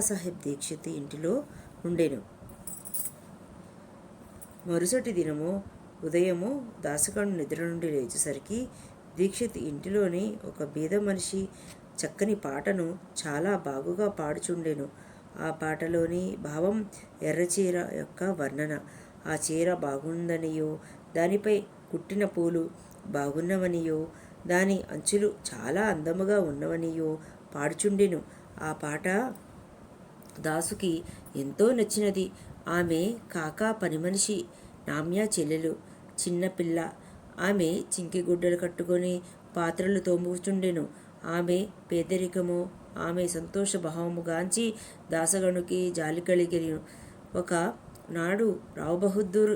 సాహెబ్ దీక్షిత్ ఇంటిలో ఉండెను. మరుసటి దినము ఉదయము దాసగను నిద్ర నుండి లేచేసరికి దీక్షిత్ ఇంటిలోని ఒక బీద మనిషి చక్కని పాటను చాలా బాగుగా పాడుచుండెను. ఆ పాటలోని భావం ఎర్రచీర యొక్క వర్ణన. ఆ చీర బాగుందనియో, దానిపై కుట్టిన పూలు బాగున్నవనియో, దాని అంచులు చాలా అందముగా ఉన్నవనియో పాడుచుండెను. ఆ పాట దాసుకి ఎంతో నచ్చినది. ఆమె కాకా పనిమనిషి, నామ్యా చెల్లెలు, చిన్నపిల్ల. ఆమె చింకిగుడ్డలు కట్టుకొని పాత్రలు తోముచుండెను. ఆమె పేదరికము, ఆమె సంతోష భావముగాంచి దాసగనుకి జాలి కలిగెను. ఒక నాడు రావ్ బహదూర్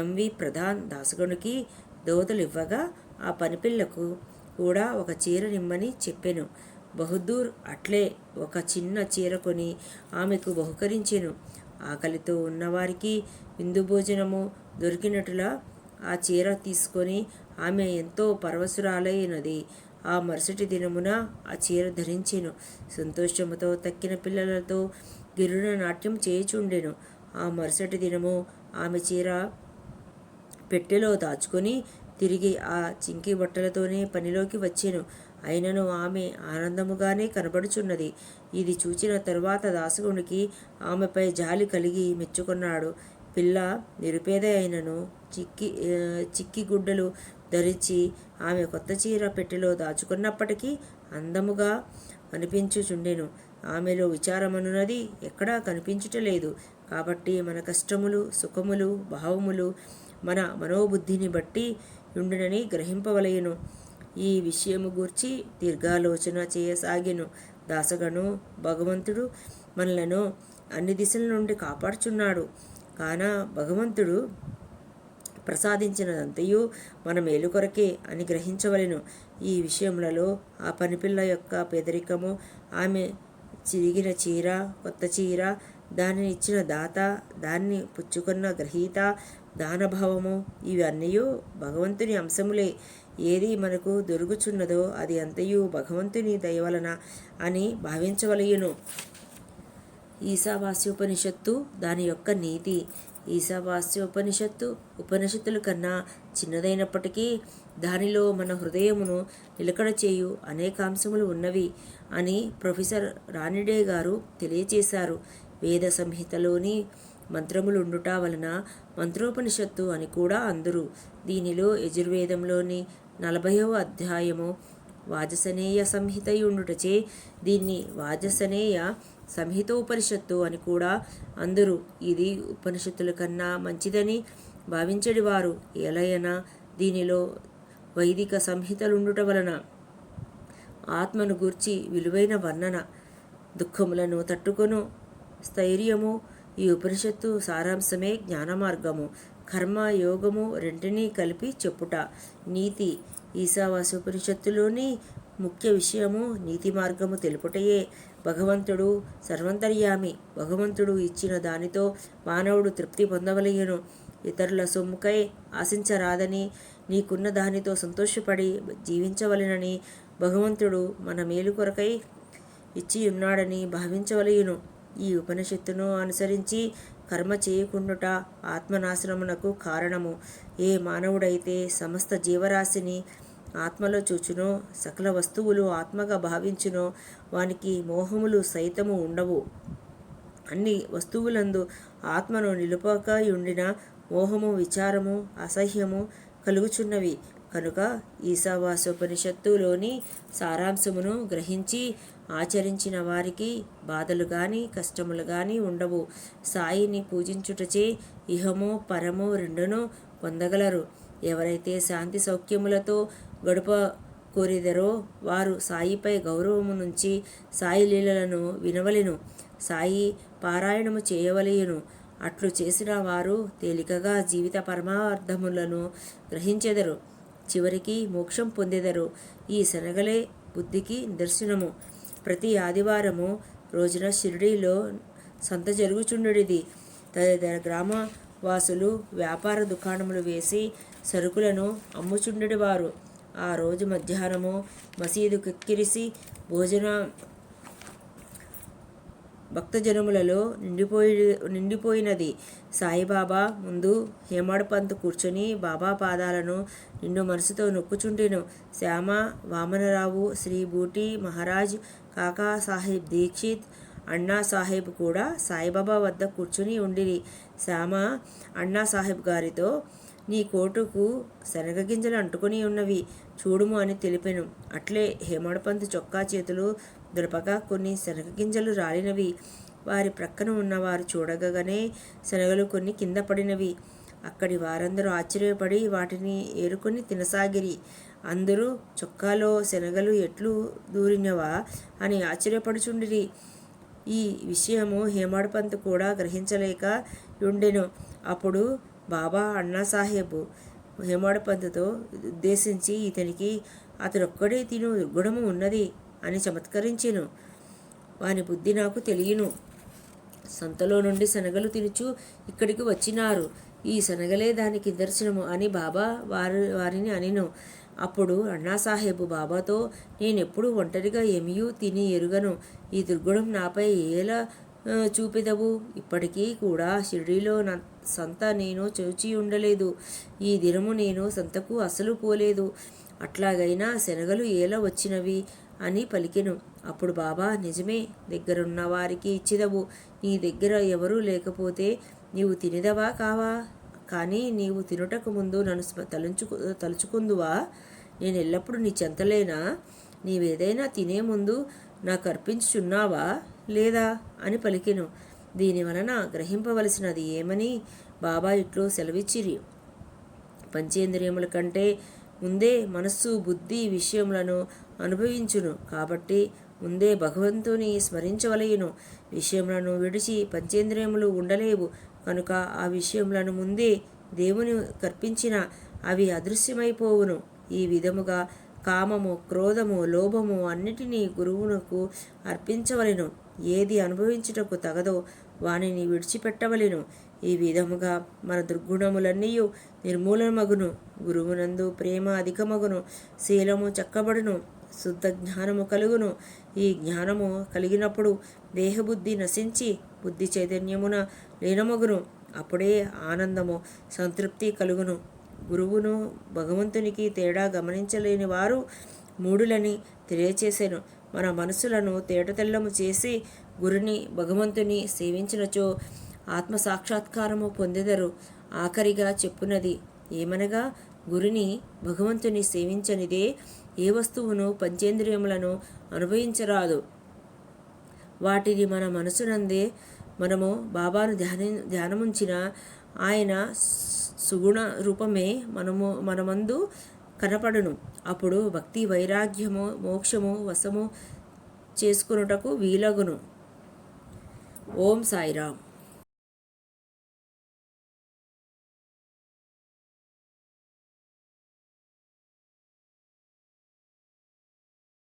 ఎంవి ప్రధాన్ దాసగనుకి దోతలివ్వగా ఆ పనిపిల్లకు కూడా ఒక చీర నిమ్మని చెప్పెను. బహదూర్ అట్లే ఒక చిన్న చీర కొని ఆమెకు బహుకరించెను. ఆకలితో ఉన్నవారికి విందు భోజనము దొరికినట్లుగా ఆ చీర తీసుకొని ఆమె ఎంతో పరవశురాలైనది. ఆ మరుసటి దినమున ఆ చీర ధరించెను. సంతోషముతో తక్కిన పిల్లలతో గిరున నాట్యం చేయుచుండెను. ఆ మరుసటి దినము ఆమె చీర పెట్టెలో దాచుకొని తిరిగి ఆ చింకి బట్టలతోనే పనిలోకి వచ్చెను. అయినను ఆమె ఆనందముగానే కనబడుచున్నది. ఇది చూచిన తరువాత దాసగునికి ఆమెపై జాలి కలిగి మెచ్చుకున్నాడు. పిల్ల నిరుపేద అయినను చిక్కి గుడ్డలు ధరించి ఆమె కొత్త చీర పెట్టెలో దాచుకున్నప్పటికీ అందముగా అనిపించుచుండెను. ఆమెలో విచారమనున్నది ఎక్కడా కనిపించుటలేదు. కాబట్టి మన కష్టములు, సుఖములు, భావములు మన మనోబుద్ధిని బట్టి ఉండునని గ్రహింపవలయను. ఈ విషయము గూర్చి దీర్ఘాలోచన చేయసాగెను దాసగను. భగవంతుడు మనలను అన్ని దిశల నుండి కాపాడుచున్నాడు. కాన భగవంతుడు ప్రసాదించినదంతయు మన మేలు కొరకే అని గ్రహించవలెను. ఈ విషయములలో ఆ పనిపిల్ల యొక్క పేదరికము, ఆమె చిరిగిన చీర, కొత్త చీర, దానిని ఇచ్చిన దాత, దాన్ని పుచ్చుకున్న గ్రహీత, దానభావము, ఇవన్నీ భగవంతుని అంశములే. ఏది మనకు దొరుకుచున్నదో అది అంతయు భగవంతుని దయవలన అని భావించవలయును. ఈశావాస్యోపనిషత్తు దాని యొక్క నీతి. ఈశావాస్యోపనిషత్తు ఉపనిషత్తుల కన్నా చిన్నదైనప్పటికీ దానిలో మన హృదయమును నిలకడ చేయు అనేకాంశములు ఉన్నవి అని ప్రొఫెసర్ రానిడే గారు తెలియచేశారు. వేద సంహితలోని మంత్రములుండుట వలన మంత్రోపనిషత్తు అని కూడా అందురు. దీనిలో యజుర్వేదంలోని 40వ అధ్యాయము వాజసనేయ సంహితయుండుటచే దీన్ని వాజసనేయ సంహితోపనిషత్తు అని కూడా అందురు. ఇది ఉపనిషత్తుల కన్నా మంచిదని భావించడివారు ఏలయన దీనిలో వైదిక సంహితలుండుట వలన ఆత్మను గూర్చి విలువైన వర్ణన, దుఃఖములను తట్టుకొను స్థైర్యము, ఈ ఉపనిషత్తు సారాంశమే జ్ఞానమార్గము, కర్మ, యోగము రెంటినీ కలిపి చెప్పుట. నీతి. ఈశావాస్యోపనిషత్తులోని ముఖ్య విషయము నీతి మార్గము తెలుపుటయే. భగవంతుడు సర్వంతర్యామి. భగవంతుడు ఇచ్చిన దానితో మానవుడు తృప్తి పొందవలయను. ఇతరుల సొమ్ముకై ఆశించరాదని, నీకున్న దానితో సంతోషపడి జీవించవలెనని, భగవంతుడు మన మేలు కొరకై ఇచ్చియున్నాడని భావించవలయును. ఈ ఉపనిషత్తును అనుసరించి కర్మ చేయకుండుట ఆత్మనాశనమునకు కారణము. ఏ మానవుడైతే సమస్త జీవరాశిని ఆత్మలో చూచునో, సకల వస్తువులు ఆత్మగా భావించునో వానికి మోహములు సైతము ఉండవు. అన్ని వస్తువులందు ఆత్మను నిలుపకయుండిన మోహము, విచారము, అసహ్యము కలుగుచున్నవి. కనుక ఈశావాస్యోపనిషత్తులోని సారాంశమును గ్రహించి ఆచరించిన వారికి బాధలు గాని కష్టములు గాని ఉండవు. సాయిని పూజించుటచే ఇహము పరము రెండును పొందగలరు. ఎవరైతే శాంతి సౌఖ్యములతో గడుప కోరిదరో వారు సాయిపై గౌరవము నుంచి సాయి లీలలను వినవలెను, సాయి పారాయణము చేయవలెను. అట్లు చేసిన వారు తేలికగా జీవిత పరమార్థములను గ్రహించెదరు, చివరికి మోక్షం పొందెదరు. ఈ శనగలే బుద్ధికి నిదర్శనము. ప్రతి ఆదివారము రోజున షిరిడీలో సంత జరుగుచుండెడిది. తదితర గ్రామవాసులు వ్యాపార దుకాణములు వేసి సరుకులను అమ్ముచుండెడివారు. ఆ రోజు మధ్యాహ్నము మసీదు కిక్కిరిసి భక్తజనములలో నిండిపోయినది. సాయిబాబా ముందు హేమాడ్ పంత్ కూర్చొని బాబా పాదాలను నిండు మనసుతో నొక్కుచుండెను. శ్యామ, వామనరావు, శ్రీ బూటి మహారాజ్, కాకా సాహెబ్ దీక్షిత్, అన్నా సాహెబ్ కూడా సాయిబాబా వద్ద కూర్చుని ఉండిరి. శ్యామ అన్నా సాహెబ్ గారితో, నీ కోటుకు శనగగింజలు అంటుకొని ఉన్నవి చూడుము అని తెలిపెను. అట్లే హేమాడ్ పంత్ చొక్కా చేతులు దులపగా కొన్ని శనగగింజలు రాలినవి. వారి ప్రక్కన ఉన్నవారు చూడగానే శనగలు కొన్ని కింద పడినవి. అక్కడి వారందరూ ఆశ్చర్యపడి వాటిని ఏరుకొని తినసాగిరి. అందరూ చొక్కాలో శనగలు ఎట్లు దూరినవా అని ఆశ్చర్యపడుచుండిరి. ఈ విషయము హేమాడ్ పంత్ కూడా గ్రహించలేక ఉండెను. అప్పుడు బాబా అన్నాసాహెబ్ హేమాడ్ పంత్తో ఉద్దేశించి, ఇతనికి అతడొక్కడే తిను దుర్గుణము ఉన్నది అని చమత్కరించెను. వాని బుద్ధి నాకు తెలియను. సంతలో నుండి శనగలు తినుచు ఇక్కడికి వచ్చినారు. ఈ శనగలే దానికి నిదర్శనము అని బాబా వారిని అనిను. అప్పుడు అన్నాసాహెబ్ బాబాతో, నేనెప్పుడు ఒంటరిగా ఏమియూ తిని ఎరుగను. ఈ దుర్గుణం నాపై ఎలా చూపెదవు? ఇప్పటికీ కూడా షిరిడీలో సంత నేను చూచి ఉండలేదు. ఈ దినము నేను సంతకు అసలు పోలేదు. అట్లాగైనా శనగలు ఎలా వచ్చినవి అని పలికెను. అప్పుడు బాబా, నిజమే, దగ్గరున్న వారికి ఇచ్చిదవు. నీ దగ్గర ఎవరూ లేకపోతే నీవు తినేదవా కావా? కానీ నీవు తినుటకు ముందు నన్ను తలుచుకుందువా? నేను ఎల్లప్పుడూ నీ చెంతలేనా? నీవేదైనా తినే ముందు నాకు అర్పించుచున్నావా లేదా అని పలికెను. దీని వలన గ్రహింపవలసినది ఏమని బాబా ఇట్లు సెలవిచ్చిరి. పంచేంద్రియముల కంటే ముందే మనస్సు, బుద్ధి విషయములను అనుభవించును. కాబట్టి ముందే భగవంతుని స్మరించవలయును. విషయములను విడిచి పంచేంద్రియములు ఉండలేవు. కనుక ఆ విషయములను ముందే దేవుని కర్పించిన అవి అదృశ్యమైపోవును. ఈ విధముగా కామము, క్రోధము, లోభము అన్నిటినీ గురువునకు అర్పించవలెను. ఏది అనుభవించుటకు తగదో వానిని విడిచిపెట్టవలెను. ఈ విధముగా మన దుర్గుణములన్నీ నిర్మూలమగును. గురువునందు ప్రేమ అధికమగును. శీలము చక్కబడును. శుద్ధ జ్ఞానము కలుగును. ఈ జ్ఞానము కలిగినప్పుడు దేహబుద్ధి నశించి బుద్ధి చైతన్యమున లీనమగును. అప్పుడే ఆనందము, సంతృప్తి కలుగును. గురువును భగవంతునికి తేడా గమనించలేని వారు మూఢులని తెలియచేసెను. మన మనసులను తేటతెల్లము చేసి గురుని, భగవంతుని సేవించినచో ఆత్మసాక్షాత్కారము పొందెదరు. ఆఖరిగా చెప్పునది ఏమనగా, గురుని, భగవంతుని సేవించనిదే ఏ వస్తువును, పంచేంద్రియములను అనుభవించరాదు. వాటిని మన మనసునందే మనము బాబాను ధ్యానముంచిన ఆయన సుగుణ రూపమే మనమందు కనపడును. అప్పుడు భక్తి, వైరాగ్యము, మోక్షము వశము చేసుకునుటకు వీలగును. ఓం సాయిరామ్.